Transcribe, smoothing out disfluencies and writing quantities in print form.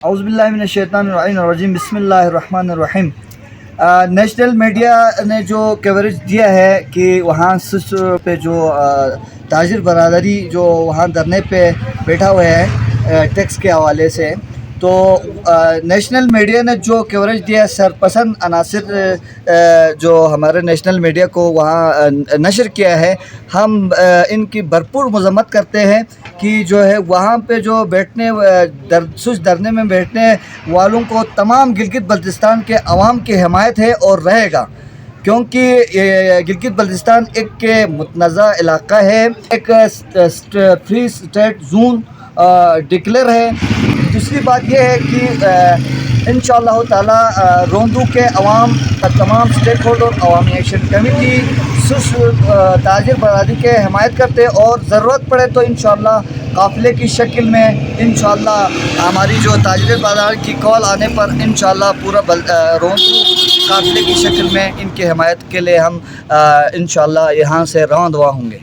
اعوذ باللہ من الشیطان الرجیم بسم اللہ الرحمن الرحیم۔ نیشنل میڈیا نے جو کوریج دیا ہے کہ وہاں سس پہ جو تاجر برادری جو وہاں دھرنے پہ بیٹھا ہوا ہے ٹیکس کے حوالے سے، تو نیشنل میڈیا نے جو کوریج دیا ہے، سرپسند عناصر جو ہمارے نیشنل میڈیا کو وہاں نشر کیا ہے، ہم ان کی بھرپور مذمت کرتے ہیں کہ جو ہے وہاں پہ جو بیٹھنے سوچ دھرنے میں بیٹھنے والوں کو تمام گلگت بلتستان کے عوام کی حمایت ہے اور رہے گا، کیونکہ گلگت بلتستان ایک متنازع علاقہ ہے، ایک فری اسٹیٹ زون ڈکلیئر ہے۔ دوسری بات یہ ہے کہ انشاءاللہ تعالی روندو کے عوام تمام اسٹیک ہولڈر عوامی ایکشن کمیٹی سس تاجر برادری کے حمایت کرتے، اور ضرورت پڑے تو انشاءاللہ قافلے کی شکل میں انشاءاللہ ہماری جو تاجر بازار کی کال آنے پر انشاءاللہ پورا روندو قافلے کی شکل میں ان کی حمایت کے لیے ہم انشاءاللہ یہاں سے رواں دوا ہوں گے۔